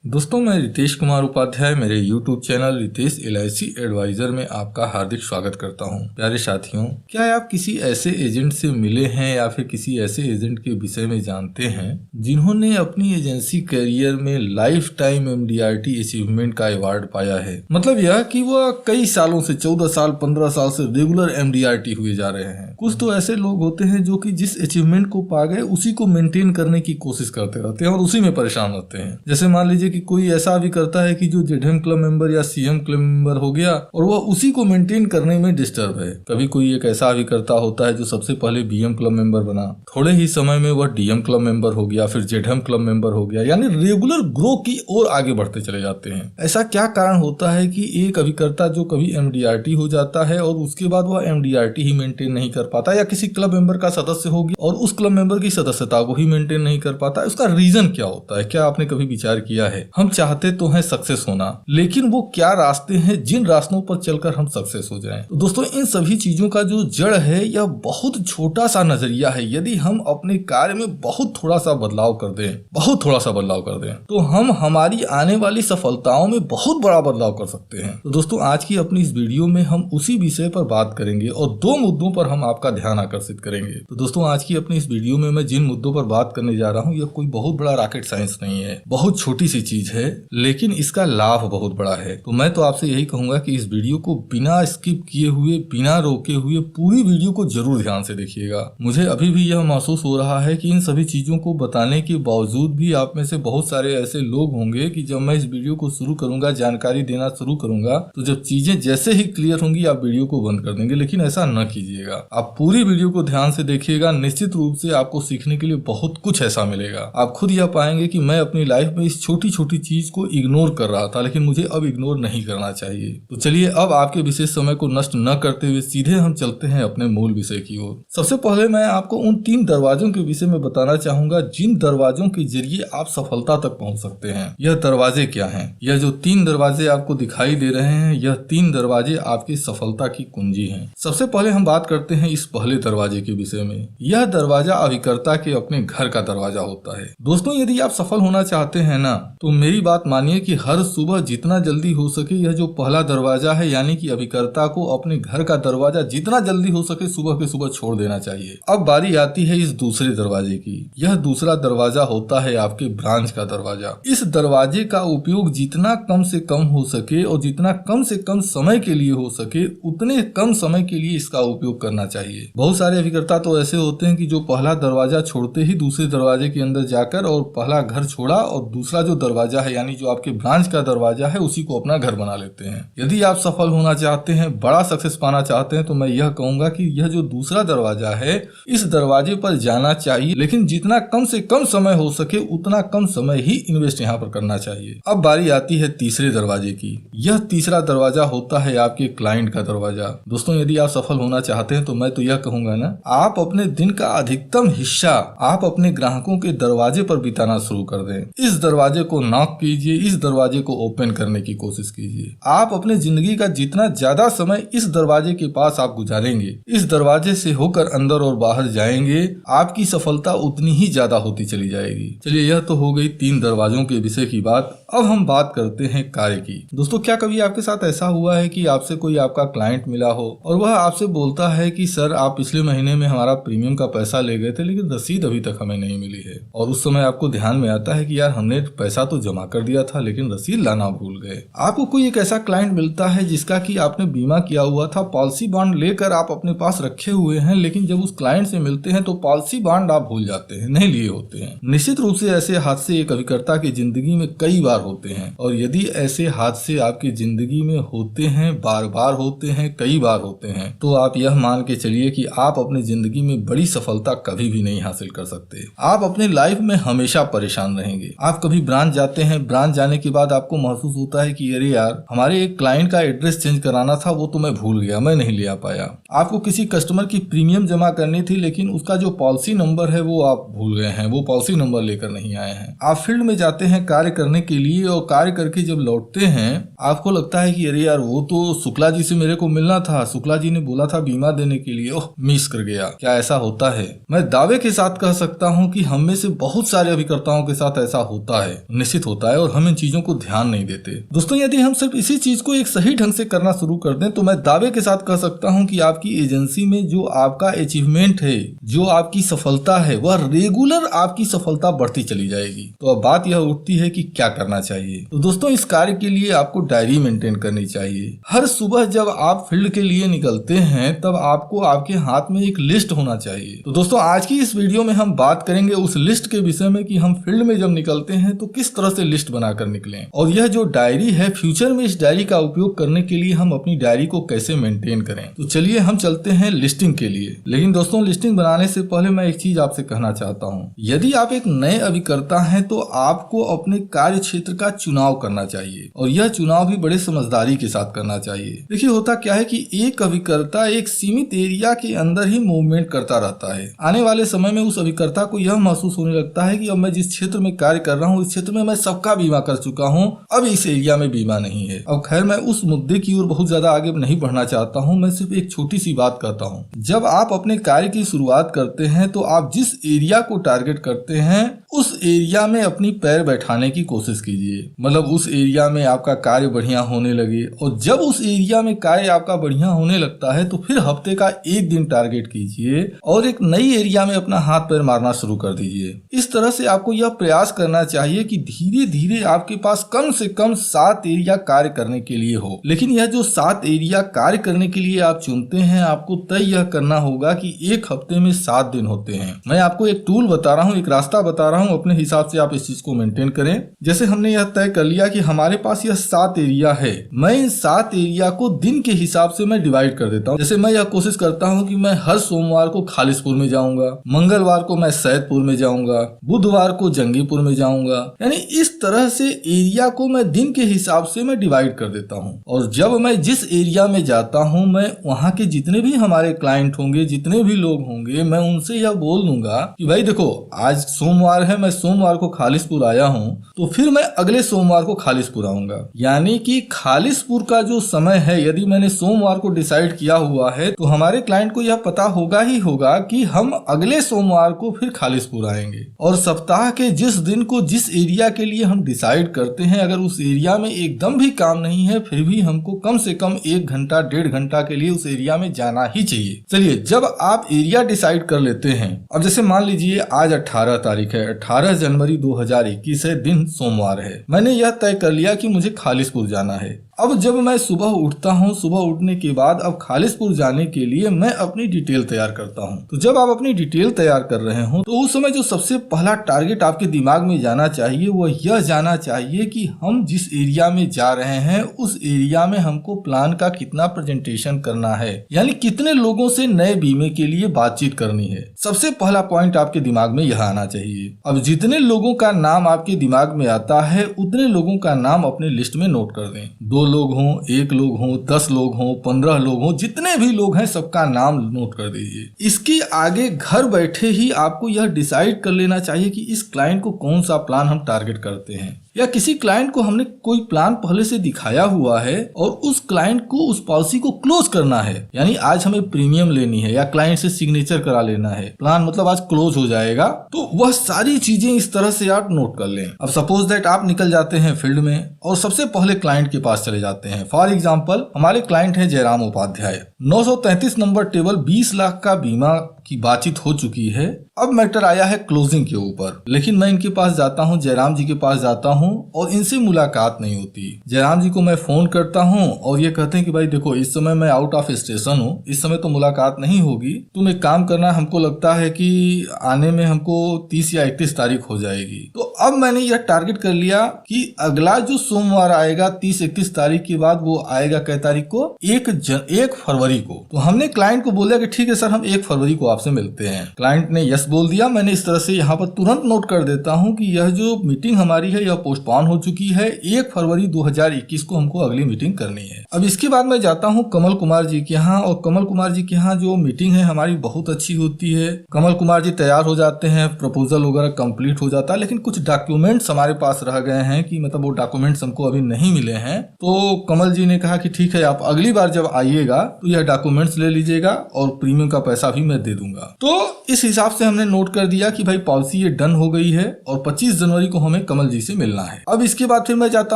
दोस्तों, मैं रितेश कुमार उपाध्याय मेरे YouTube channel Ritesh LIC advisor में आपका हार्दिक स्वागत करता हूं। प्यारे साथियों, क्या आप किसी ऐसे एजेंट से मिले हैं या फिर किसी ऐसे एजेंट के विषय में जानते हैं जिन्होंने अपनी एजेंसी करियर में लाइफ टाइम MDRT अचीवमेंट का अवार्ड पाया है? मतलब यह कि वह कई सालों से 14 साल 15 साल से रेगुलर MDRT हुए जा रहे हैं। कुछ तो ऐसे लोग होते हैं जो कि जिस अचीवमेंट को पा गए उसी को मेंटेन करने की कोशिश करते रहते हैं और उसी में परेशान रहते हैं। जैसे मान लीजिए कि कोई ऐसा भी करता है कि जो ZM क्लब मेंबर या CM क्लब मेंबर हो गया और वह उसी को मेंटेन करने में डिस्टर्ब है। कभी कोई एक ऐसा भी करता होता है जो सबसे पहले BM क्लब मेंबर बना, थोड़े ही समय में वह DM क्लब मेंबर हो गया, फिर ZM क्लब मेंबर हो गया, यानी रेगुलर ग्रो की ओर आगे बढ़ते चले जाते हैं। ऐसा क्या कारण होता है कि एक अभिकर्ता जो कभी MDRT हो जाता है और उसके बाद वह MDRT ही मेंटेन नहीं कर पाता, या किसी क्लब मेंबर का सदस्य हो गया और उस क्लब मेंबर की सदस्यता को ही मेंटेन नहीं कर पाता? उसका रीजन क्या होता है? क्या आपने कभी विचार किया है? हम चाहते तो हैं सक्सेस होना, लेकिन वो क्या रास्ते हैं जिन रास्तों पर चलकर हम सक्सेस हो जाएं? तो दोस्तों, इन सभी चीजों का जो जड़ है यह बहुत छोटा सा नजरिया है। यदि हम अपने कार्य में बहुत थोड़ा सा बदलाव कर दें तो हम हमारी आने वाली सफलताओं में बहुत बड़ा बदलाव कर सकते हैं। तो दोस्तों, आज की अपनी इस वीडियो में हम उसी विषय पर बात करेंगे और 2 मुद्दों पर हम आपका ध्यान आकर्षित करेंगे। तो दोस्तों, आज की अपनी इस वीडियो में मैं जिन मुद्दों पर बात करने जा रहा हूँ यह कोई बहुत बड़ा रॉकेट साइंस नहीं है, बहुत छोटी सी चीज है, लेकिन इसका लाभ बहुत बड़ा है। तो मैं तो आपसे यही कहूंगा कि इस वीडियो को बिना स्किप किए हुए, बिना रोके हुए पूरी वीडियो को जरूर ध्यान से देखिएगा। मुझे अभी भी यह महसूस हो रहा है कि इन सभी चीजों को बताने के बावजूद भी आप में से बहुत सारे ऐसे लोग होंगे कि जब मैं इस वीडियो को शुरू करूंगा, जानकारी देना शुरू करूंगा, तो जब चीजें जैसे ही क्लियर होंगी आप वीडियो को बंद कर देंगे। लेकिन ऐसा न कीजिएगा, आप पूरी वीडियो को ध्यान से देखिएगा। निश्चित रूप से आपको सीखने के लिए बहुत कुछ ऐसा मिलेगा। आप खुद यह पाएंगे कि मैं अपनी लाइफ में इस छोटी छोटी चीज को इग्नोर कर रहा था, लेकिन मुझे अब इग्नोर नहीं करना चाहिए। तो चलिए, अब आपके विशेष समय को नष्ट न करते हुए सीधे हम चलते हैं अपने मूल विषय की ओर। सबसे पहले मैं आपको उन 3 दरवाजों के विषय में बताना चाहूंगा जिन दरवाजों के जरिए आप सफलता तक पहुंच सकते हैं। यह दरवाजे क्या हैं? यह जो 3 दरवाजे आपको दिखाई दे रहे हैं, यह 3 दरवाजे आपकी सफलता की कुंजी हैं। सबसे पहले हम बात करते हैं इस पहले दरवाजे के विषय में। यह दरवाजा अभिकर्ता के अपने घर का दरवाजा होता है। दोस्तों, यदि आप सफल होना चाहते हैं ना, तो मेरी बात मानिए कि हर सुबह जितना जल्दी हो सके यह जो पहला दरवाजा है, यानी कि अभिकर्ता को अपने घर का दरवाजा जितना जल्दी हो सके सुबह के सुबह छोड़ देना चाहिए। अब बारी आती है इस दूसरे दरवाजे की। यह दूसरा दरवाजा होता है आपके ब्रांच का दरवाजा। इस दरवाजे का उपयोग जितना कम से कम हो सके और जितना कम से कम समय के लिए हो सके उतने कम समय के लिए इसका उपयोग करना चाहिए। बहुत सारे अभिकर्ता तो ऐसे होते हैं कि जो पहला दरवाजा छोड़ते ही दूसरे दरवाजे के अंदर जाकर और पहला घर छोड़ा और दूसरा जो दरवाजा है, यानी जो आपके ब्रांच का दरवाजा है, उसी को अपना घर बना लेते हैं। यदि आप सफल होना चाहते हैं, बड़ा सक्सेस पाना चाहते हैं, तो मैं यह कहूंगा कि यह जो दूसरा दरवाजा है, इस दरवाजे पर जाना चाहिए, लेकिन जितना कम से कम समय हो सके उतना कम समय ही इन्वेस्ट यहाँ पर करना चाहिए। अब बारी आती है तीसरे दरवाजे की। यह तीसरा दरवाजा होता है आपके क्लाइंट का दरवाजा। दोस्तों, यदि आप सफल होना चाहते हैं तो मैं तो यह कहूंगा ना, आप अपने दिन का अधिकतम हिस्सा आप अपने ग्राहकों के दरवाजे पर बिताना शुरू कर दें। इस दरवाजे को नॉक कीजिए, इस दरवाजे को ओपन करने की कोशिश कीजिए। आप अपने जिंदगी का जितना ज्यादा समय इस दरवाजे के पास आप गुजारेंगे, इस दरवाजे से होकर अंदर और बाहर जाएंगे, आपकी सफलता उतनी ही ज्यादा होती चली जाएगी। चलिए, यह तो हो गई 3 दरवाजों के विषय की बात। अब हम बात करते हैं कार्य की। दोस्तों, क्या कभी आपके साथ ऐसा हुआ है कि आपसे कोई आपका क्लाइंट मिला हो और वह आपसे बोलता है कि सर, आप पिछले महीने में हमारा प्रीमियम का पैसा ले गए थे, लेकिन रसीद अभी तक हमें नहीं मिली है। और उस समय आपको ध्यान में आता है कि यार, हमने पैसा तो जमा कर दिया था लेकिन रसीद लाना भूल गए। आपको कोई एक ऐसा क्लाइंट मिलता है जिसका कि आपने बीमा किया हुआ था, पॉलिसी बॉन्ड लेकर आप अपने पास रखे हुए हैं, लेकिन जब उस क्लाइंट से मिलते हैं तो पॉलिसी बॉन्ड आप भूल जाते हैं, नहीं लिए होते हैं। निश्चित रूप से ऐसे हादसे एक अभिकर्ता की जिंदगी में कई बार होते हैं, और यदि ऐसे हादसे आपकी जिंदगी में होते हैं, बार बार होते हैं, कई बार होते हैं, तो आप यह मान के चलिए कि आप अपनी जिंदगी में बड़ी सफलता कभी भी नहीं हासिल कर सकते। आप अपने लाइफ में हमेशा परेशान रहेंगे। आप कभी ब्रांच जाते हैं, ब्रांच जाने के बाद आपको महसूस होता है कि अरे यार, हमारे एक क्लाइंट का एड्रेस चेंज कराना था, वो तो मैं भूल गया, मैं नहीं ले आ पाया। आपको किसी कस्टमर की प्रीमियम जमा करनी थी, लेकिन उसका जो पॉलिसी नंबर है वो आप भूल गए हैं, वो पॉलिसी नंबर लेकर नहीं आए हैं। आप फील्ड में जाते हैं कार्य करने के लिए और कार्य करके जब लौटते हैं आपको लगता है कि अरे यार, वो तो शुक्ला जी से मेरे को मिलना था, शुक्ला जी ने बोला था बीमा देने के लिए ओह मिस कर गया। क्या ऐसा होता है? मैं दावे के साथ कह सकता हूँ कि हम में से बहुत सारे अभिकर्ताओं के साथ ऐसा होता है, निश्चित होता है, और हम इन चीजों को ध्यान नहीं देते। दोस्तों, यदि हम सिर्फ इसी चीज को एक सही ढंग से करना शुरू कर दें तो मैं दावे के साथ कह सकता हूँ कि आपकी एजेंसी में जो आपका अचीवमेंट है, जो आपकी सफलता है, वह रेगुलर आपकी सफलता बढ़ती चली जाएगी। तो अब बात यह उठती है कि क्या करना चाहिए। तो दोस्तों, इस कार्य के लिए आपको डायरी मेंटेन करनी चाहिए। हर सुबह जब आप फील्ड के लिए निकलते हैं तब आपको आपके हाथ में एक लिस्ट होना चाहिए। तो दोस्तों, आज की इस वीडियो में हम बात करेंगे उस लिस्ट के विषय में कि हम फील्ड में जब निकलते हैं तो किस तरह से लिस्ट बनाकर निकलें, और यह जो डायरी है फ्यूचर में इस डायरी का उपयोग करने के लिए हम अपनी डायरी को कैसे मेंटेन करें। तो चलिए हम चलते हैं लिस्टिंग के लिए। लेकिन दोस्तों, लिस्टिंग बनाने से पहले मैं एक चीज आपसे कहना चाहता हूँ। यदि आप एक नए अभिकर्ता हैं तो आपको अपने कार्य क्षेत्र का चुनाव करना चाहिए, और यह चुनाव भी बड़े समझदारी के साथ करना चाहिए। देखिए, होता क्या है कि एक अभिकर्ता एक सीमित एरिया के अंदर ही मूवमेंट करता रहता है। आने वाले समय में उस अभिकर्ता को यह महसूस होने लगता है कि अब मैं जिस क्षेत्र में कार्य कर रहा हूँ इस क्षेत्र में मैं सबका बीमा कर चुका हूँ, अब इस एरिया में बीमा नहीं है। अब खैर, मैं उस मुद्दे की ओर बहुत ज्यादा आगे नहीं बढ़ना चाहता हूँ। मैं सिर्फ एक छोटी सी बात कहता हूँ। जब आप अपने कार्य की शुरुआत करते हैं तो आप जिस एरिया को टारगेट करते हैं उस एरिया में अपनी पैर बैठाने की कोशिश कीजिए। मतलब उस एरिया में आपका कार्य बढ़िया होने लगे, और जब उस एरिया में कार्य आपका बढ़िया होने लगता है तो फिर हफ्ते का एक दिन टारगेट कीजिए और एक नई एरिया में अपना हाथ पैर मारना शुरू कर दीजिए। इस तरह से आपको यह प्रयास करना चाहिए कि धीरे धीरे आपके पास कम से कम 7 एरिया कार्य करने के लिए हो। लेकिन यह जो 7 एरिया कार्य करने के लिए आप चुनते हैं, आपको तय यह करना होगा कि एक हफ्ते में 7 दिन होते हैं। मैं आपको एक टूल बता रहा हूँ, एक रास्ता बता रहा हूँ, अपने हिसाब से आप इस चीज को मेंटेन करें। जैसे हमने यह तय कर लिया कि हमारे पास यह 7 एरिया है, मैं इन 7 एरिया को दिन के हिसाब से मैं डिवाइड कर देता हूँ। जैसे मैं यह कोशिश करता हूँ कि मैं हर सोमवार को खालिसपुर में जाऊंगा, मंगलवार को मैं सैदपुर में जाऊंगा, बुधवार को जंगीपुर में जाऊंगा। यानी इस तरह से एरिया को मैं दिन के हिसाब से मैं डिवाइड कर देता हूँ। और जब मैं जिस एरिया में जाता हूँ, मैं वहाँ के जितने भी हमारे क्लाइंट होंगे, जितने भी लोग होंगे, मैं उनसे यह बोल दूंगा कि भाई देखो, आज सोमवार है, मैं सोमवार को खालिसपुर आया हूँ, तो फिर मैं अगले सोमवार को खालिसपुर आऊंगा। यानी कि खालिसपुर का जो समय है, यदि मैंने सोमवार को डिसाइड किया हुआ है तो हमारे क्लाइंट को यह पता होगा ही होगा कि हम अगले सोमवार को फिर खालिसपुर आएंगे। और सप्ताह के जिस दिन को जिस एरिया के लिए हम डिसाइड करते हैं, अगर उस एरिया में एकदम भी काम नहीं है फिर भी हमको कम से कम 1 घंटा 1.5 घंटा के लिए उस एरिया में जाना ही चाहिए। चलिए, जब आप एरिया डिसाइड कर लेते हैं, अब जैसे मान लीजिए आज 18 तारीख है, 18 जनवरी 2021 है, दिन सोमवार है। मैंने यह तय कर लिया कि मुझे खालिसपुर जाना है। अब जब मैं सुबह उठता हूँ, सुबह उठने के बाद अब खालिसपुर जाने के लिए मैं अपनी डिटेल तैयार करता हूँ। तो जब आप अपनी डिटेल तैयार कर रहे हो तो उस समय जो सबसे पहला टारगेट आपके दिमाग में जाना चाहिए वह यह जाना चाहिए कि हम जिस एरिया में जा रहे हैं उस एरिया में हमको प्लान का कितना प्रेजेंटेशन करना है, यानी कितने लोगों से नए बीमे के लिए बातचीत करनी है। सबसे पहला पॉइंट आपके दिमाग में यह आना चाहिए। अब जितने लोगों का नाम आपके दिमाग में आता है उतने लोगों का नाम अपने लिस्ट में नोट कर दें। 2 लोग हों, 1 लोग हों, 10 लोग हों, 15 लोग हों, जितने भी लोग हैं सबका नाम नोट कर दीजिए। इसके आगे घर बैठे ही आपको यह डिसाइड कर लेना चाहिए कि इस क्लाइंट को कौन सा प्लान हम टारगेट करते हैं, या किसी क्लाइंट को हमने कोई प्लान पहले से दिखाया हुआ है और उस क्लाइंट को उस पॉलिसी को क्लोज करना है। यानी आज हमें प्रीमियम लेनी है या क्लाइंट से सिग्नेचर करा लेना है, प्लान मतलब आज क्लोज हो जाएगा। तो वह सारी चीजें इस तरह से आप नोट कर लें। अब सपोज दैट आप निकल जाते हैं फील्ड में और सबसे पहले क्लाइंट के पास चले जाते हैं। फॉर एग्जाम्पल, हमारे क्लाइंट है जयराम उपाध्याय, 933 नंबर टेबल, 20 लाख का बीमा की बातचीत हो चुकी है। अब मैटर आया है क्लोजिंग के ऊपर। लेकिन मैं इनके पास जाता हूँ, जयराम जी के पास जाता हूँ और इनसे मुलाकात नहीं होती। जयराम जी को मैं फोन करता हूँ और ये कहते हैं कि भाई देखो, इस समय मैं आउट ऑफ स्टेशन हूँ, इस समय तो मुलाकात नहीं होगी, तुम एक काम करना, हमको लगता है कि आने में हमको 30 या 31 तारीख हो जाएगी। तो अब मैंने यह टारगेट कर लिया कि अगला जो सोमवार आएगा 30-31 तारीख के बाद, वो आएगा कै तारीख को, 1 फरवरी को। तो हमने क्लाइंट को बोला कि ठीक है सर, हम 1 फरवरी को आपसे मिलते हैं। क्लाइंट ने यस बोल दिया। मैंने इस तरह से यहाँ पर तुरंत नोट कर देता हूँ कि यह जो मीटिंग हमारी है यह पोस्टपोन हो चुकी है। 1 फरवरी 2021 को हमको अगली मीटिंग करनी है। अब इसके बाद मैं जाता हूँ कमल कुमार जी के यहाँ, और कमल कुमार जी के यहाँ जो मीटिंग है हमारी बहुत अच्छी होती है। कमल कुमार जी तैयार हो जाते हैं, प्रपोजल वगैरह कंप्लीट हो जाता है, लेकिन कुछ डॉक्यूमेंट्स हमारे पास रह गए हैं कि मतलब वो डॉक्यूमेंट्स हमको अभी नहीं मिले हैं। तो कमल जी ने कहा कि ठीक है, आप अगली बार जब आइएगा तो यह डॉक्यूमेंट्स ले लीजिएगा और प्रीमियम का पैसा भी मैं दे दूंगा। तो इस हिसाब से हमने नोट कर दिया कि भाई पॉलिसी ये डन हो गई है और 25 जनवरी को हमें कमल जी से मिलना है। अब इसके बाद फिर मैं जाता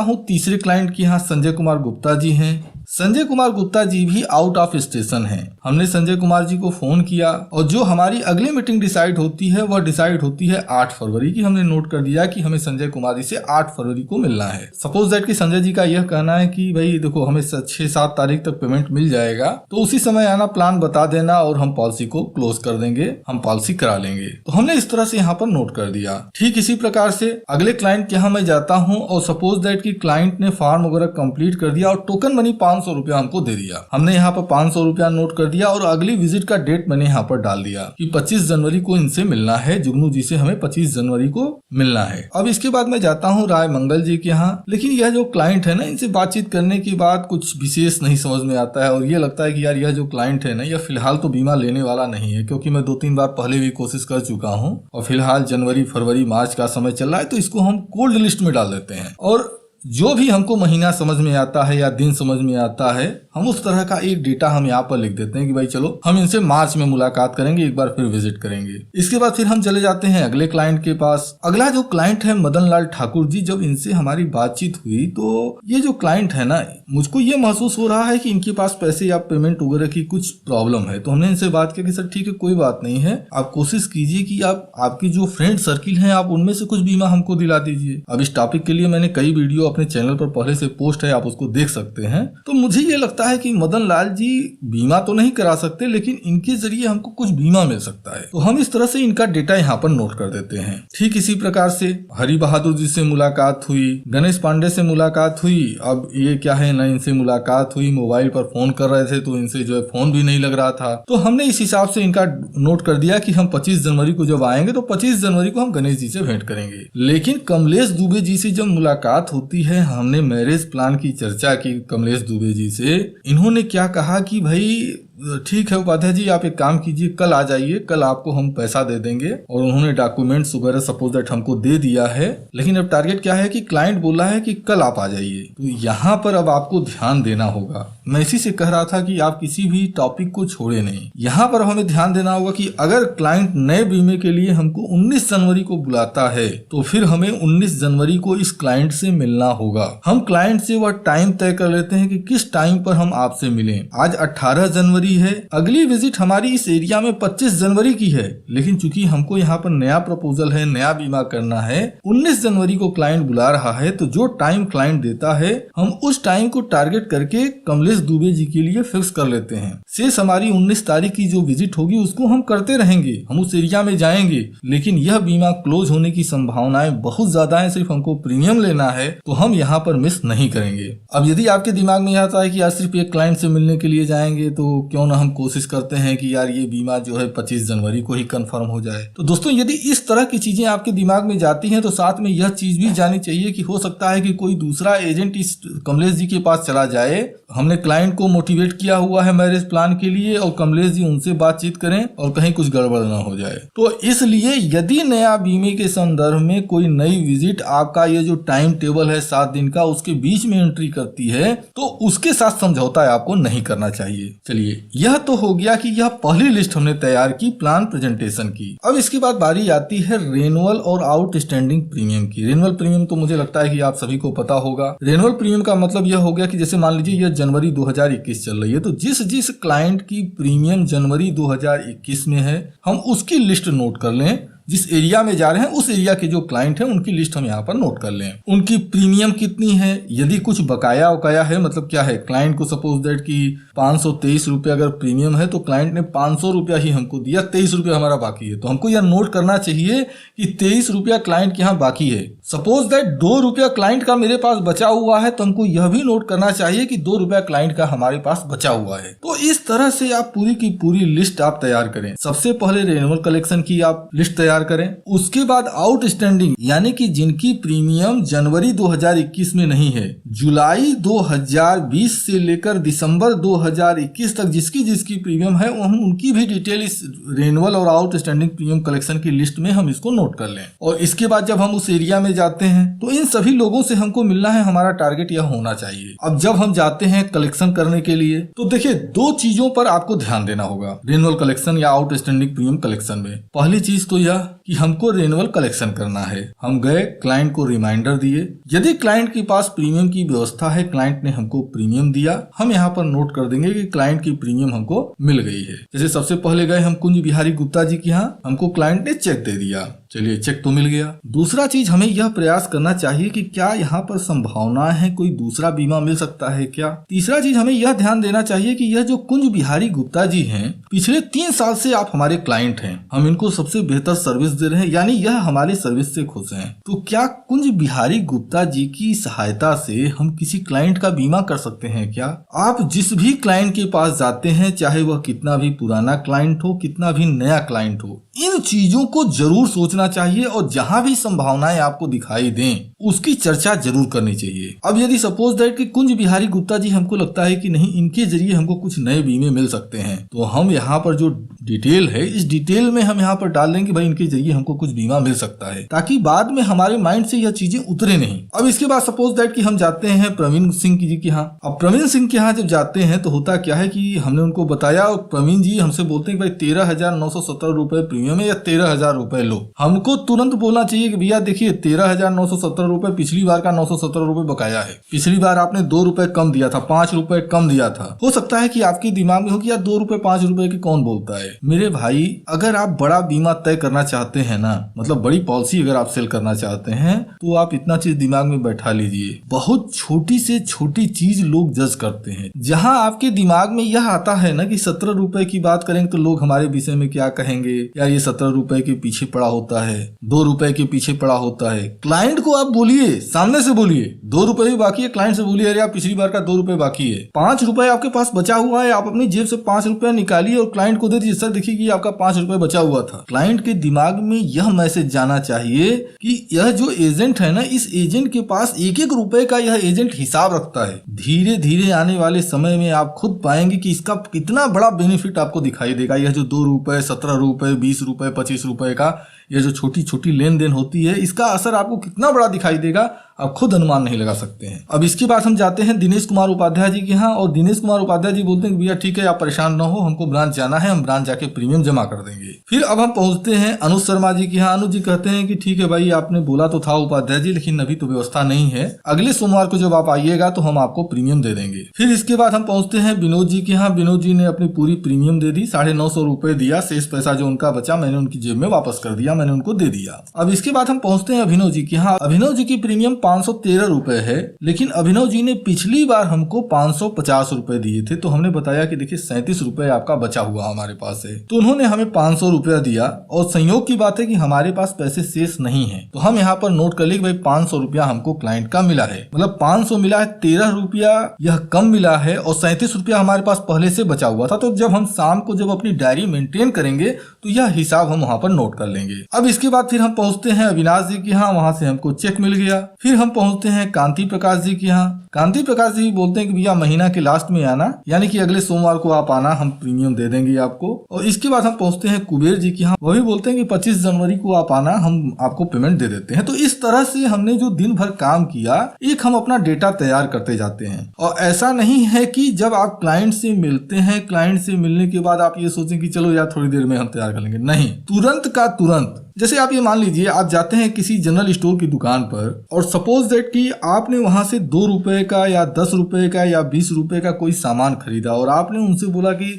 हूँ तीसरे क्लाइंट के यहाँ, संजय कुमार गुप्ता जी हैं। संजय कुमार गुप्ता जी भी आउट ऑफ स्टेशन हैं। हमने संजय कुमार जी को फोन किया और जो हमारी अगली मीटिंग डिसाइड होती है वह डिसाइड होती है 8 फरवरी की। हमने नोट कर दिया कि हमें संजय कुमार जी से 8 फरवरी को मिलना है। सपोज दैट कि संजय जी का यह कहना है कि भाई देखो हमें 6-7 तारीख तक पेमेंट मिल जाएगा, तो उसी समय आना, प्लान बता देना और हम पॉलिसी को क्लोज कर देंगे, हम पॉलिसी करा लेंगे। तो हमने इस तरह से यहाँ पर नोट कर दिया। ठीक इसी प्रकार से अगले क्लाइंट के यहाँ मैं जाता हूँ और सपोज दैट कि क्लाइंट ने फॉर्म वगैरह कंप्लीट कर दिया और टोकन मनी 500 रुपया हमको दे दिया। हमने यहाँ पर 500 रुपया नोट कर दिया और अगली विजिट का डेट मैंने यहाँ पर डाल दिया कि 25 जनवरी को इनसे मिलना है। जुगनू जी से हमें 25 जनवरी को मिलना है। अब इसके बाद मैं जाता हूँ राय मंगल जी के यहाँ, लेकिन यह जो क्लाइंट है ना, इनसे बातचीत करने के बाद कुछ विशेष नहीं समझ में आता है और ये लगता है कि यार यह जो क्लाइंट है ना, यह फिलहाल तो बीमा लेने वाला नहीं है, क्योंकि मैं 2-3 बार पहले भी कोशिश कर चुका हूँ और फिलहाल जनवरी, फरवरी, मार्च का समय चल रहा है, तो इसको हम कोल्ड लिस्ट में डाल देते हैं। और जो भी हमको महीना समझ में आता है या दिन समझ में आता है, हम उस तरह का एक डेटा हम यहाँ पर लिख देते हैं कि भाई चलो हम इनसे मार्च में मुलाकात करेंगे, एक बार फिर विजिट करेंगे। इसके बाद फिर हम चले जाते हैं अगले क्लाइंट के पास। अगला जो क्लाइंट है मदन लाल ठाकुर जी। जब इनसे हमारी बातचीत हुई तो ये जो क्लाइंट है ना, मुझको ये महसूस हो रहा है कि इनके पास पैसे या पेमेंट वगैरह की कुछ प्रॉब्लम है। तो हमने इनसे बात किया कि सर ठीक है, कोई बात नहीं है, आप कोशिश कीजिए कि आपकी जो फ्रेंड सर्किल है आप उनमें से कुछ बीमा हमको दिला दीजिए। अब इस टॉपिक के लिए मैंने कई वीडियो अपने चैनल पर पहले से पोस्ट है, आप उसको देख सकते हैं। तो मुझे ये लगता है कि मदन लाल जी बीमा तो नहीं करा सकते, लेकिन इनके जरिए हमको कुछ बीमा मिल सकता है। तो हम इस तरह से इनका डेटा यहाँ पर नोट कर देते हैं। ठीक इसी प्रकार से हरि बहादुर जी से मुलाकात हुई, गणेश पांडे से मुलाकात हुई। अब ये क्या है ना, इनसे मुलाकात हुई, मोबाइल पर फोन कर रहे थे तो इनसे जो है फोन भी नहीं लग रहा था। तो हमने इस हिसाब से इनका नोट कर दिया कि हम 25 जनवरी को जब आएंगे तो 25 जनवरी को हम गणेश जी से भेंट करेंगे। लेकिन कमलेश दुबे जी से जब मुलाकात होती है, हमने मैरिज प्लान की चर्चा की कमलेश दुबे जी से। इन्होंने क्या कहा कि भाई ठीक है उपाध्याय जी, आप एक काम कीजिए, कल आ जाइए, कल आपको हम पैसा दे देंगे। और उन्होंने डॉक्यूमेंट्स वगैरह सपोज दैट हमको दे दिया है। लेकिन अब टारगेट क्या है कि क्लाइंट बोला है कि कल आप आ जाइए। तो यहाँ पर अब आपको ध्यान देना होगा। मैं इसी से कह रहा था कि आप किसी भी टॉपिक को छोड़े नहीं। यहाँ पर हमें ध्यान देना होगा कि अगर क्लाइंट नए बीमे के लिए हमको 19 जनवरी को बुलाता है तो फिर हमें 19 जनवरी को इस क्लाइंट से मिलना होगा। हम क्लाइंट से वह टाइम तय कर लेते हैं कि किस टाइम पर हम आपसे मिलें। आज 18 जनवरी है, अगली विजिट हमारी इस एरिया में 25 जनवरी की है, लेकिन चूंकि हमको यहाँ पर नया प्रपोजल है, नया बीमा करना है, 19 जनवरी को क्लाइंट बुला रहा है, तो जो टाइम क्लाइंट देता है हम उस टाइम को टारगेट करके कमलेश दुबे जी के लिए फिक्स कर लेते हैं। शेष हमारी 19 तारीख की जो विजिट होगी उसको हम करते रहेंगे, हम उस एरिया में जाएंगे, लेकिन यह बीमा क्लोज होने की संभावनाएं बहुत ज्यादा है। सिर्फ हमको प्रीमियम लेना है तो हम यहाँ पर मिस नहीं करेंगे। अब यदि आपके दिमाग में आता है कि यार सिर्फ एक क्लाइंट से मिलने के लिए जाएंगे, तो क्यों ना हम कोशिश करते हैं कि यार ये बीमा जो है 25 जनवरी को ही कंफर्म हो जाए। तो दोस्तों यदि इस तरह की चीजें आपके दिमाग में जाती हैं तो साथ में यह चीज भी जानी चाहिए कि हो सकता है कि कोई दूसरा एजेंट इस कमलेश जी के पास चला जाए। हमने क्लाइंट को मोटिवेट किया हुआ है मैरिज प्लान के लिए और कमलेश जी उनसे बातचीत करें और कहीं कुछ गड़बड़ ना हो जाए। तो इसलिए यदि नया बीमे के संदर्भ में कोई नई विजिट आपका ये जो टाइम टेबल है 7 दिन का उसके बीच में एंट्री करती है तो उसके साथ समझौता आपको नहीं करना चाहिए। चलिए यह तो हो गया कि यह पहली लिस्ट हमने तैयार की प्लान प्रेजेंटेशन की। अब इसके बाद बारी आती है रेनुअल और आउटस्टैंडिंग प्रीमियम की। रेनुअल प्रीमियम तो मुझे लगता है कि आप सभी को पता होगा। रेनुअल प्रीमियम का मतलब यह हो गया कि जैसे मान लीजिए यह जनवरी 2021 चल रही है, तो जिस क्लाइंट की प्रीमियम जनवरी 2021 में है हम उसकी लिस्ट नोट कर लें जिस एरिया में जा रहे हैं उस एरिया के जो क्लाइंट हैं उनकी लिस्ट हम यहाँ पर नोट कर लें। उनकी प्रीमियम कितनी है, यदि कुछ बकाया उकाया है, मतलब क्या है, क्लाइंट को सपोज दैट कि 523 रुपये अगर प्रीमियम है तो क्लाइंट ने 500 रुपया ही हमको दिया, 23 रुपया हमारा बाकी है, तो हमको यह नोट करना चाहिए कि 23 रुपया क्लाइंट के यहाँ बाकी है। सपोज दैट 2 रुपया क्लाइंट का मेरे पास बचा हुआ है तो हमको यह भी नोट करना चाहिए कि 2 रुपया क्लाइंट का हमारे पास बचा हुआ है। तो इस तरह से आप पूरी की पूरी लिस्ट आप तैयार करें। सबसे पहले रेन्युअल कलेक्शन की आप लिस्ट तैयार करें, उसके बाद आउटस्टैंडिंग यानी कि जिनकी प्रीमियम जनवरी 2021 में नहीं है, जुलाई 2020 से लेकर दिसंबर 2021 तक जिसकी जिसकी प्रीमियम है हम उनकी भी डिटेल इस रेन्युअल और आउटस्टैंडिंग प्रीमियम कलेक्शन की लिस्ट में हम इसको नोट कर लें। और इसके बाद जब हम उस एरिया में जाते हैं तो इन सभी लोगों से हमको मिलना है, हमारा टारगेट यह होना चाहिए। अब जब हम जाते हैं कलेक्शन करने के लिए तो देखिए 2 चीजों पर आपको ध्यान देना होगा रेन्युअल कलेक्शन या आउटस्टैंडिंग प्रीमियम कलेक्शन में। पहली चीज तो यह कि हमको रेन्युअल कलेक्शन करना है। हम गए, क्लाइंट को रिमाइंडर दिए, यदि क्लाइंट के पास प्रीमियम की व्यवस्था है, क्लाइंट ने हमको प्रीमियम दिया, हम यहाँ पर नोट कर देंगे कि क्लाइंट की प्रीमियम हमको मिल गई है। जैसे सबसे पहले गए हम कुंज बिहारी गुप्ता जी के यहाँ, हमको क्लाइंट ने चेक दे दिया, चलिए चेक तो मिल गया। दूसरा चीज हमें यह प्रयास करना चाहिए कि क्या यहाँ पर संभावना है कोई दूसरा बीमा मिल सकता है क्या। तीसरा चीज हमें यह ध्यान देना चाहिए कि यह जो कुंज बिहारी गुप्ता जी हैं, पिछले 3 साल से आप हमारे क्लाइंट हैं, हम इनको सबसे बेहतर सर्विस दे रहे हैं, यानी यह हमारे सर्विस से खुश हैं। तो क्या कुंज बिहारी गुप्ता जी की सहायता से हम किसी क्लाइंट का बीमा कर सकते हैं क्या। आप जिस भी क्लाइंट के पास जाते हैं, चाहे वह कितना भी पुराना क्लाइंट हो, कितना भी नया क्लाइंट हो, इन चीजों को जरूर सोचना चाहिए और जहां भी संभावनाएं आपको दिखाई दें उसकी चर्चा जरूर करनी चाहिए। अब यदि सपोज दैट कि कुंज बिहारी गुप्ता जी हमको लगता है कि नहीं, इनके जरिए हमको कुछ नए बीमे मिल सकते हैं, तो हम यहाँ पर जो डिटेल है इस डिटेल में हम यहाँ पर डाल देंगे भाई इनके जरिए हमको कुछ बीमा मिल सकता है, ताकि बाद में हमारे माइंड से यह चीजें उतरे नहीं। अब इसके बाद सपोज दैट कि हम जाते हैं प्रवीण सिंह जी के यहाँ। अब प्रवीण सिंह के यहाँ जब जाते हैं तो होता क्या है कि हमने उनको बताया और प्रवीण जी हमसे बोलते हैं कि भाई 13,917 रुपए प्रीमियम है या 13,000 रुपए लो। हमको तुरंत बोलना चाहिए कि भैया देखिए 13,917 रुपए पिछली बार का 917 रुपए बकाया है, पिछली बार आपने 2 रुपए कम दिया था, 5 रुपए कम दिया था। हो सकता है कि आपके दिमाग में हो कि यार 2 रुपए 5 रुपए के कौन बोलता है। मेरे भाई अगर आप बड़ा बीमा तय करना चाहते हैं ना, मतलब बड़ी पॉलिसी अगर आप सेल करना चाहते हैं, तो आप इतना चीज दिमाग में बैठा लीजिए। बहुत छोटी से छोटी चीज लोग जज करते हैं। जहां आपके दिमाग में यह आता है ना कि 17 रुपए की बात करेंगे तो लोग हमारे विषय में क्या कहेंगे, यार ये 17 रुपए के पीछे पड़ा होता है, 2 रुपए के पीछे पड़ा होता है। क्लाइंट को आप बोलिए, सामने से बोलिए 2 रुपए ही बाकी है, क्लाइंट से बोलिए अरे यार पिछली बार का 2 रुपए बाकी है, 5 रुपए आपके पास बचा हुआ है, आप अपनी जेब से 5 रुपया निकालिए और क्लाइंट को दे दीजिए, सर देखिए कि आपका 5 रुपए बचा हुआ था। क्लाइंट के दिमाग में यह मैसेज जाना चाहिए कि यह जो एजेंट है ना, इस एजेंट के पास 1-1 रुपए का यह एजेंट हिसाब रखता है। धीरे धीरे आने वाले समय में आप खुद पाएंगे कि इसका कितना बड़ा बेनिफिट आपको दिखाई देगा। यह जो 2 रुपए 17 रुपए 20 रुपए 25 रुपए का ये जो छोटी छोटी लेन देन होती है, इसका असर आपको कितना बड़ा दिखाई देगा आप खुद अनुमान नहीं लगा सकते हैं। अब इसके बाद हम जाते हैं दिनेश कुमार उपाध्याय जी के यहाँ, और दिनेश कुमार उपाध्याय जी बोलते हैं कि भैया ठीक है आप परेशान ना हो, हमको ब्रांच जाना है, हम ब्रांच जाके प्रीमियम जमा कर देंगे। फिर अब हम पहुंचते हैं अनुज शर्मा जी के यहाँ। अनुज जी कहते हैं कि ठीक है भाई आपने बोला तो था उपाध्याय जी, लेकिन अभी तो व्यवस्था नहीं है, अगले सोमवार को जब आप आइएगा तो हम आपको प्रीमियम दे देंगे। फिर इसके बाद हम पहुंचते हैं विनोद जी के यहाँ। विनोद जी ने अपनी पूरी प्रीमियम दे दी, 950 रुपए दिया, शेष पैसा जो उनका बचा मैंने उनकी जेब में वापस कर दिया, मैंने उनको दे दिया। अब इसके बाद हम पहुंचते हैं अभिनव जी के यहाँ। अभिनव जी की प्रीमियम 513 रुपए है, लेकिन अभिनव जी ने पिछली बार हमको 550 रुपए दिए थे, तो हमने बताया कि देखिए 37 रुपए आपका बचा हुआ हमारे पास है, तो उन्होंने हमें 500 रुपया दिया। और संयोग की बात है कि हमारे पास पैसे शेष नहीं है, तो हम यहाँ पर नोट कर ले कि भाई 500 रुपया हमको क्लाइंट का मिला है, मतलब 500 मिला है, 13 रुपया यह कम मिला है और 37 रुपया हमारे पास पहले से बचा हुआ था। तो जब हम शाम को जब अपनी डायरी मेंटेन करेंगे तो यह हिसाब हम वहाँ पर नोट कर लेंगे। अब इसके बाद फिर हम पहुंचते हैं अविनाश जी के यहाँ, वहां से हमको चेक मिल गया। फिर हम पहुंचते हैं कांति प्रकाश जी के यहाँ। कांति प्रकाश जी बोलते हैं कि भैया महीना के लास्ट में आना, यानी कि अगले सोमवार को आप आना, हम प्रीमियम दे देंगे आपको। और इसके बाद हम पहुंचते हैं कुबेर जी के यहाँ, वो भी बोलते हैं कि 25 जनवरी को आप आना, हम आपको पेमेंट दे देते हैं। तो इस तरह से हमने जो दिन भर काम किया, एक हम अपना डेटा तैयार करते जाते हैं। और ऐसा नहीं है कि जब आप क्लाइंट से मिलते हैं, क्लाइंट से मिलने के बाद आप ये सोचें कि चलो यार थोड़ी देर में हम तैयार कर लेंगे, नहीं, तुरंत का तुरंत जैसे आप ये मान लीजिए, आप जाते हैं किसी जनरल स्टोर की दुकान पर और सपोज दैट कि आपने वहां से 2 रुपए का या 10 रुपए का या 20 रुपए का कोई सामान खरीदा और आपने उनसे बोला कि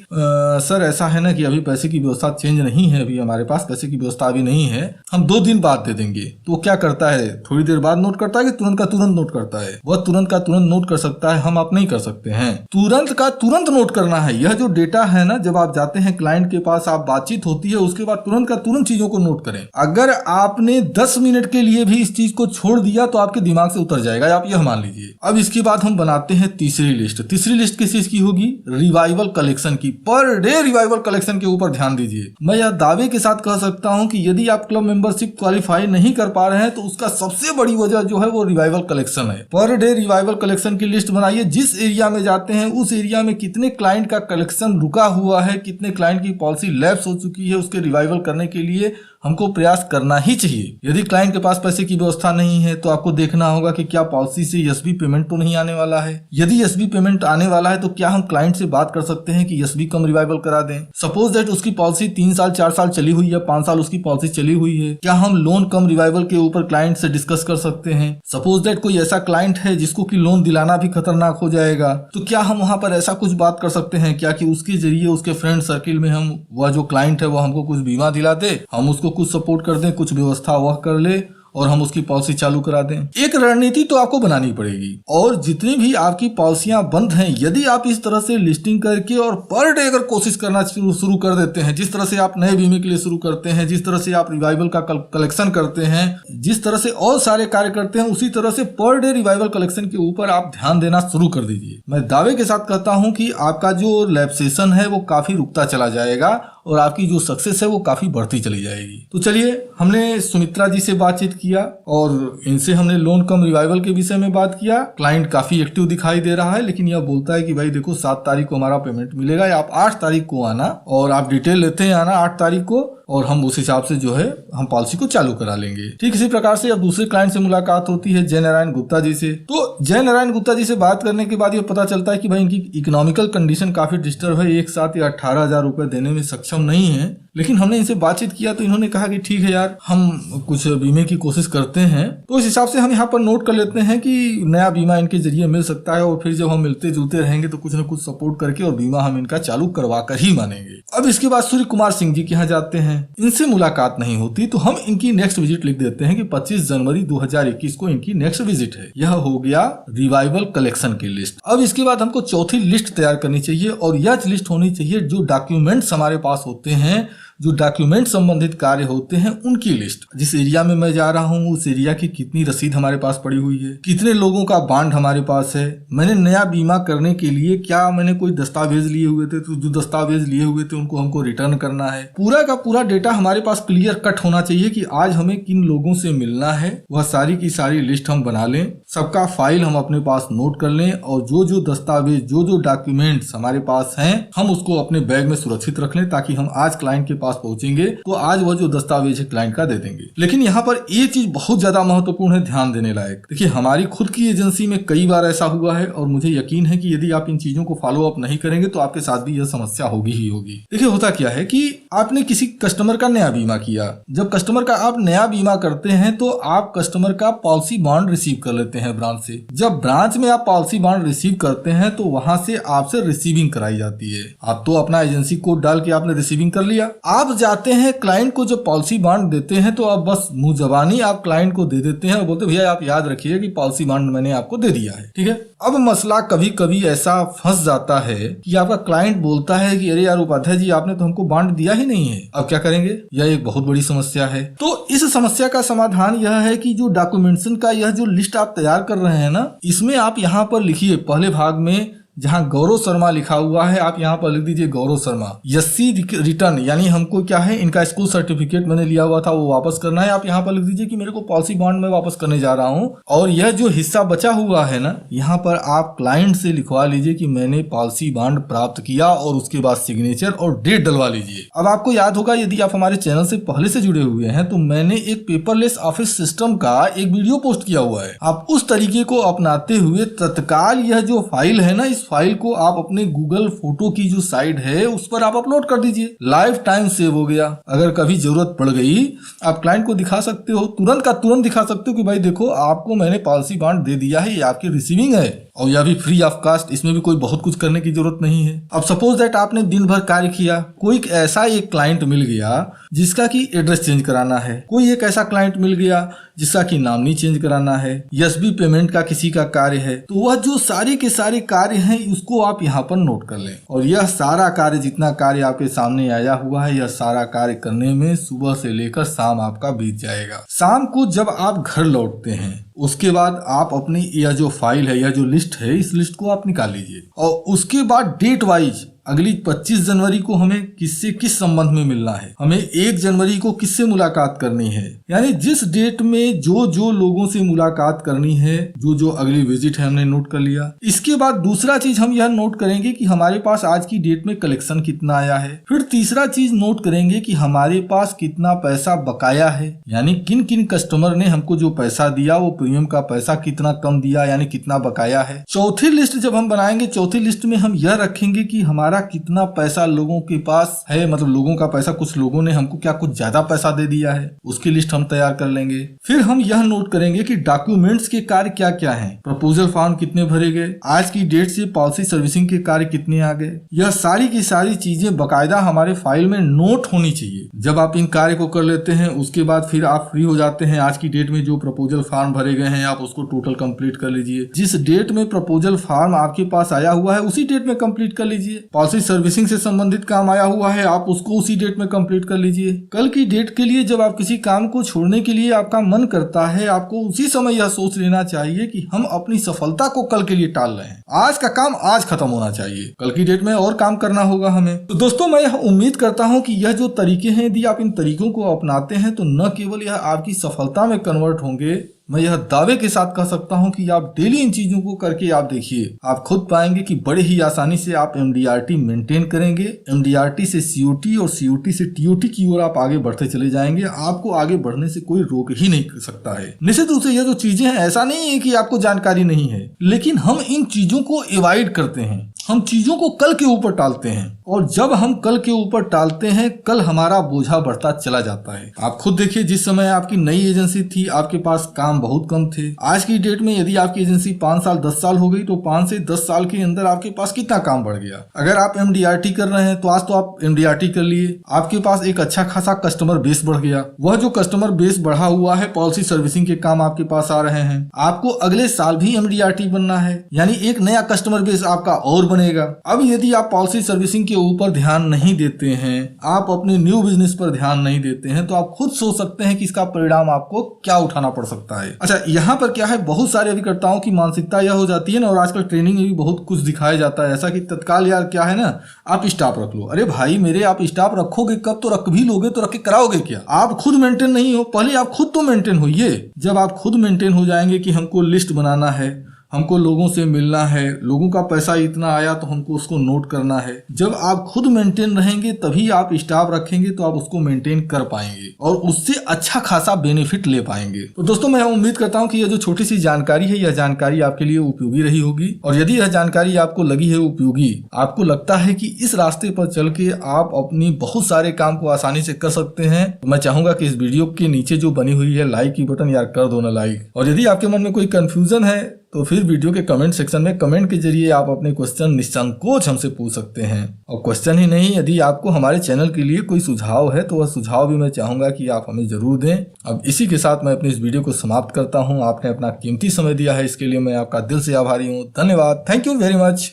सर ऐसा है ना कि अभी पैसे की व्यवस्था चेंज नहीं है, अभी हमारे पास पैसे की व्यवस्था अभी नहीं है, हम 2 दिन बाद दे देंगे। तो वो क्या करता है, थोड़ी देर बाद नोट करता है कि तुरंत का तुरंत नोट करता है? वह तुरंत का तुरंत नोट कर सकता है, हम आप नहीं कर सकते हैं। तुरंत का तुरंत नोट करना है, यह जो डेटा है ना, जब आप जाते हैं क्लाइंट के पास, आप बातचीत होती है, उसके बाद तुरंत का तुरंत चीजों को नोट करें। अगर आपने 10 मिनट के लिए भी इस चीज को छोड़ दिया तो आपके दिमाग से उतर जाएगा, आप यह मान लीजिए। अब इसके बाद हम बनाते हैं तीसरी लिस्ट। तीसरी लिस्ट किस चीज की होगी? रिवाइवल कलेक्शन की। पर डे रिवाइवल कलेक्शन के ऊपर ध्यान दीजिए। मैं यह दावे के साथ कह सकता हूं कि यदि आप क्लब मेंबरशिप क्वालिफाई नहीं कर पा रहे हैं तो उसका सबसे बड़ी वजह जो है वो रिवाइवल कलेक्शन है। पर डे रिवाइवल कलेक्शन की लिस्ट बनाइए। जिस एरिया में जाते हैं उस एरिया में कितने क्लाइंट का कलेक्शन रुका हुआ है, कितने क्लाइंट की पॉलिसी लैप्स हो चुकी है, उसके रिवाइवल करने के लिए हमको प्रयास करना ही चाहिए। यदि क्लाइंट के पास पैसे की व्यवस्था नहीं है तो आपको देखना होगा कि क्या पॉलिसी से एसबी पेमेंट तो नहीं आने वाला है। यदि एसबी पेमेंट आने वाला है तो क्या हम क्लाइंट से बात कर सकते हैं कि एसबी कम रिवाइवल करा दें? सपोज दैट उसकी पॉलिसी 3 साल 4 साल चली हुई है, 5 साल उसकी पॉलिसी चली हुई है, क्या हम लोन कम रिवाइवल के ऊपर क्लाइंट से डिस्कस कर सकते हैं? सपोज दैट कोई ऐसा क्लाइंट है जिसको कि लोन दिलाना भी खतरनाक हो जाएगा, तो क्या हम वहां पर ऐसा कुछ बात कर सकते हैं क्या कि उसके जरिए उसके फ्रेंड सर्किल में हम, वह जो क्लाइंट है वो हमको कुछ बीमा दिला दे, हम उसको कुछ सपोर्ट कर दें, कुछ व्यवस्था वह कर ले और हम उसकी पॉलिसी चालू करा दें? एक रणनीति तो आपको बनानी पड़ेगी। और जितनी भी आपकी पॉलिसियां बंद हैं, यदि आप इस तरह से लिस्टिंग करके और पर डे अगर कोशिश करना शुरू कर देते हैं, जिस तरह से आप नए बीमे के लिए शुरू करते हैं, जिस तरह से आप रिवाइवल का कलेक्शन करते हैं, जिस तरह से और सारे कार्य करते हैं, उसी तरह से पर डे रिवाइवल कलेक्शन के ऊपर आप ध्यान देना शुरू कर दीजिए। मैं दावे के साथ कहता हूं कि आपका जो लैप्सेशन है वो काफी रुकता चला जाएगा और आपकी जो सक्सेस है वो काफी बढ़ती चली जाएगी। तो चलिए, हमने सुमित्रा जी से बातचीत किया और इनसे हमने लोन कम रिवाइवल के विषय में बात किया। क्लाइंट काफी एक्टिव दिखाई दे रहा है, लेकिन यह बोलता है कि भाई देखो 7 तारीख को हमारा पेमेंट मिलेगा, या आप 8 तारीख को आना और आप डिटेल लेते हैं आना 8 तारीख को, और हम उस हिसाब से जो है हम पॉलिसी को चालू करा लेंगे। ठीक इसी प्रकार से अब दूसरे क्लाइंट से मुलाकात होती है जय नारायण गुप्ता जी से। तो जय नारायण गुप्ता जी से बात करने के बाद ये पता चलता है कि भाई इनकी इकोनॉमिकल कंडीशन काफी डिस्टर्ब है, एक साथ ये 18,000 रुपए देने में सक्षम नहीं है। लेकिन हमने इनसे बातचीत किया तो इन्होंने कहा कि ठीक है यार, हम कुछ बीमे की कोशिश करते हैं। तो इस हिसाब से हम यहाँ पर नोट कर लेते हैं कि नया बीमा इनके जरिए मिल सकता है, और फिर जब हम मिलते जुलते रहेंगे तो कुछ न कुछ सपोर्ट करके और बीमा हम इनका चालू करवा कर ही मानेंगे। अब इसके बाद सूर्य कुमार सिंह जी के यहाँ जाते हैं। इनसे मुलाकात नहीं होती तो हम इनकी नेक्स्ट विजिट लिख देते हैं कि 25 जनवरी 2021 को इनकी नेक्स्ट विजिट है। यह हो गया रिवाइवल कलेक्शन की लिस्ट। अब इसके बाद हमको चौथी लिस्ट तैयार करनी चाहिए, और यह लिस्ट होनी चाहिए जो डॉक्यूमेंट्स हमारे पास होते हैं, जो डॉक्यूमेंट संबंधित कार्य होते हैं उनकी लिस्ट। जिस एरिया में मैं जा रहा हूँ उस एरिया की कितनी रसीद हमारे पास पड़ी हुई है, कितने लोगों का बांड हमारे पास है, मैंने नया बीमा करने के लिए क्या मैंने कोई दस्तावेज लिए हुए थे, तो जो दस्तावेज लिए हुए थे उनको हमको रिटर्न करना है। पूरा का पूरा डेटा हमारे पास क्लियर कट होना चाहिए कि आज हमें किन लोगों से मिलना है, वह सारी की सारी लिस्ट हम बना लें, सबका फाइल हम अपने पास नोट कर लें, और जो जो दस्तावेज जो जो डॉक्यूमेंट्स हमारे पास हैं हम उसको अपने बैग में सुरक्षित रख लें, ताकि हम आज क्लाइंट के पास पहुंचेंगे तो आज वह जो दस्तावेज है क्लाइंट का दे देंगे। लेकिन यहाँ पर एक चीज बहुत ज्यादा महत्वपूर्ण है, ध्यान देने लायक। देखिए, हमारी खुद की एजेंसी में कई बार ऐसा हुआ है, और मुझे यकीन है कि यदि आप इन चीजों को फॉलो अप नहीं करेंगे तो आपके साथ भी यह समस्या होगी ही होगी। देखिए, होता क्या है कि आपने किसी कस्टमर का नया बीमा किया। जब कस्टमर का आप नया बीमा करते हैं तो आप कस्टमर का पॉलिसी बॉन्ड रिसीव कर लेते हैं ब्रांच से। जब ब्रांच में आप पॉलिसी बॉन्ड रिसीव करते हैं तो वहां से आपसे रिसीविंग कराई जाती है। आप तो अपना एजेंसी कोड डाल के आपने रिसीविंग कर लिया। आप जाते हैं क्लाइंट को जब पॉलिसी बॉन्ड देते हैं तो आप बस मुंह जबानी आप क्लाइंट को दे देते हैं और बोलते भैया आप याद रखिए कि पॉलिसी बॉन्ड मैंने आपको दे दिया है। ठीक है। अब मसला कभी कभी ऐसा फंस जाता है कि आपका क्लाइंट बोलता है कि अरे यार उपाध्याय जी आपने तो हमको बॉन्ड दिया ही नहीं है, अब क्या करेंगे? यह एक बहुत बड़ी समस्या है। तो इस समस्या का समाधान यह है कि जो डॉक्यूमेंटेशन का यह जो लिस्ट आप तैयार कर रहे हैं ना, इसमें आप यहाँ पर लिखिए, पहले भाग में जहां गौरव शर्मा लिखा हुआ है आप यहां पर लिख दीजिए गौरव शर्मा। एससी रिटर्न, यानी हमको क्या है, इनका स्कूल सर्टिफिकेट मैंने लिया हुआ था वो वापस करना है। आप यहां पर लिख दीजिए कि मेरे को पॉलिसी बॉन्ड में वापस करने जा रहा हूं। और यह जो हिस्सा बचा हुआ है ना, यहाँ पर आप क्लाइंट से लिखवा लीजिए कि मैंने पॉलिसी बॉन्ड प्राप्त किया, और उसके बाद सिग्नेचर और डेट डलवा लीजिए। अब आपको याद होगा, यदि आप हमारे चैनल से पहले से जुड़े हुए हैं तो मैंने एक पेपरलेस ऑफिस सिस्टम का एक वीडियो पोस्ट किया हुआ है। आप उस तरीके को अपनाते हुए तत्काल यह जो फाइल है ना, इस फाइल को आप अपने गूगल फोटो की जो साइट है उस पर आप अपलोड कर दीजिए। लाइफ टाइम सेव हो गया। अगर कभी जरूरत पड़ गई आप क्लाइंट को दिखा सकते हो, तुरंत का तुरंत दिखा सकते हो कि भाई देखो आपको मैंने पॉलिसी बॉन्ड दे दिया है, ये आपकी रिसीविंग है और यह भी फ्री ऑफ कास्ट। इसमें भी कोई बहुत कुछ करने की जरूरत नहीं है। अब सपोज दैट आपने दिन भर कार्य किया, कोई ऐसा एक क्लाइंट मिल गया जिसका कि एड्रेस चेंज कराना है, कोई एक ऐसा क्लाइंट मिल गया जिसका कि नॉमिनी चेंज कराना है, एसबी पेमेंट का किसी का कार्य है, तो वह जो सारे के सारे कार्य हैं उसको आप यहाँ पर नोट कर लें। और यह सारा कार्य, जितना कार्य आपके सामने आया हुआ है, यह सारा कार्य करने में सुबह से लेकर शाम आपका बीत जाएगा। शाम को जब आप घर लौटते हैं उसके बाद आप अपनी यह जो फाइल है, यह जो लिस्ट है, इस लिस्ट को आप निकाल लीजिए और उसके बाद डेट वाइज अगली 25 जनवरी को हमें किससे किस संबंध में मिलना है, हमें 1 जनवरी को किससे मुलाकात करनी है, यानी जिस डेट में जो जो लोगों से मुलाकात करनी है, जो जो अगली विजिट है हमने नोट कर लिया। इसके बाद दूसरा चीज हम यह नोट करेंगे कि हमारे पास आज की डेट में कलेक्शन कितना आया है। फिर तीसरा चीज नोट करेंगे कि हमारे पास कितना पैसा बकाया है, यानी किन किन कस्टमर ने हमको जो पैसा दिया वो प्रीमियम का पैसा कितना कम दिया, यानी कितना बकाया है। चौथी लिस्ट जब हम बनाएंगे, चौथी लिस्ट में हम यह रखेंगे कि हमारा कितना पैसा लोगों के पास है, मतलब लोगों का पैसा, कुछ लोगों ने हमको क्या कुछ ज्यादा पैसा दे दिया है, उसकी लिस्ट हम तैयार कर लेंगे। फिर हम यह नोट करेंगे कि डॉक्यूमेंट्स के कार्य क्या क्या हैं, प्रपोजल फॉर्म कितने भरे गए, आज की डेट से पॉलिसी सर्विसिंग के कार्य कितने आ गए। यह सारी की सारी चीजें बकायदा हमारे फाइल में नोट होनी चाहिए। जब आप इन कार्य को कर लेते हैं उसके बाद फिर आप फ्री हो जाते हैं। आज की डेट में जो प्रपोजल फॉर्म भरे गए हैं आप उसको टोटल कंप्लीट कर लीजिए। जिस डेट में प्रपोजल फॉर्म आपके पास आया हुआ है उसी डेट में कंप्लीट कर लीजिए। पॉलिसी सर्विसिंग से संबंधित काम आया हुआ है आप उसको उसी डेट में कंप्लीट कर लीजिए। कल की डेट के लिए जब आप किसी काम को छोड़ने के लिए आपका मन करता है, आपको उसी समय यह सोच लेना चाहिए कि हम अपनी सफलता को कल के लिए टाल रहे हैं। आज का काम आज खत्म होना चाहिए, कल की डेट में और काम करना होगा हमें। तो दोस्तों मैं यह उम्मीद करता हूं कि यह जो तरीके हैं, यदि आप इन तरीकों को अपनाते हैं तो न केवल यह आपकी सफलता में कन्वर्ट होंगे, मैं यह दावे के साथ कह सकता हूं कि आप डेली इन चीजों को करके आप देखिए, आप खुद पाएंगे कि बड़े ही आसानी से आप एमडीआरटी मेंटेन करेंगे। एमडीआरटी से सीओटी और सीओटी से टीओटी की ओर आप आगे बढ़ते चले जाएंगे। आपको आगे बढ़ने से कोई रोक ही नहीं कर सकता है। निश्चित रूप से यह जो चीजें हैं, ऐसा नहीं है कि आपको जानकारी नहीं है, लेकिन हम इन चीजों को अवॉइड करते हैं, हम चीजों को कल के ऊपर टालते हैं और जब हम कल के ऊपर टालते हैं कल हमारा बोझा बढ़ता चला जाता है। आप खुद देखिए, जिस समय आपकी नई एजेंसी थी आपके पास काम बहुत कम थे। आज की डेट में यदि आपकी एजेंसी 5 साल 10 साल हो गई तो 5 से 10 साल के अंदर आपके पास कितना काम बढ़ गया। अगर आप एमडीआरटी कर रहे हैं तो आज तो आप एमडीआरटी कर लिए, आपके पास एक अच्छा खासा कस्टमर बेस बढ़ गया। वह जो कस्टमर बेस बढ़ा हुआ है, पॉलिसी सर्विसिंग के काम आपके पास आ रहे हैं। आपको अगले साल भी एमडीआरटी बनना है, यानी एक नया कस्टमर बेस आपका और बनेगा। अब यदि आप पॉलिसी सर्विसिंग के ऊपर ध्यान नहीं देते हैं, आप अपने न्यू बिजनेस पर ध्यान नहीं देते हैं, तो आप खुद सोच सकते हैं कि इसका परिणाम आपको क्या उठाना पड़ सकता है। अच्छा, यहाँ पर क्या है, बहुत सारे अभिकर्ताओं की मानसिकता यह हो जाती है ना, और आजकल ट्रेनिंग में भी बहुत कुछ दिखाया जाता है ऐसा कि तत्काल यार क्या है ना, आप स्टाफ रख लो। अरे भाई मेरे, आप स्टाफ रखोगे कब, तो रख भी लोगे तो रख के कराओगे क्या? आप खुद मेंटेन नहीं हो, पहले आप खुद तो मेंटेन होइए। जब आप खुद मेंटेन हो जाएंगे कि हमको लिस्ट बनाना है, हमको लोगों से मिलना है, लोगों का पैसा इतना आया तो हमको उसको नोट करना है, जब आप खुद मेंटेन रहेंगे तभी आप स्टाफ रखेंगे तो आप उसको मेंटेन कर पाएंगे और उससे अच्छा खासा बेनिफिट ले पाएंगे। तो दोस्तों मैं उम्मीद करता हूं कि यह जो छोटी सी जानकारी है, यह जानकारी आपके लिए उपयोगी रही होगी। और यदि यह जानकारी आपको लगी है उपयोगी, आपको लगता है कि इस रास्ते पर चल के आप अपनी बहुत सारे काम को आसानी से कर सकते हैं, तो मैं चाहूंगा कि इस वीडियो के नीचे जो बनी हुई है लाइक की बटन, यार कर दो ना लाइक। और यदि आपके मन में कोई कंफ्यूजन है तो फिर वीडियो के कमेंट सेक्शन में कमेंट के जरिए आप अपने क्वेश्चन निसंकोच हमसे पूछ सकते हैं। और क्वेश्चन ही नहीं, यदि आपको हमारे चैनल के लिए कोई सुझाव है तो वह सुझाव भी मैं चाहूंगा कि आप हमें जरूर दें। अब इसी के साथ मैं अपनी इस वीडियो को समाप्त करता हूं। आपने अपना कीमती समय दिया है, इसके लिए मैं आपका दिल से आभारी हूं। धन्यवाद, थैंक यू वेरी मच।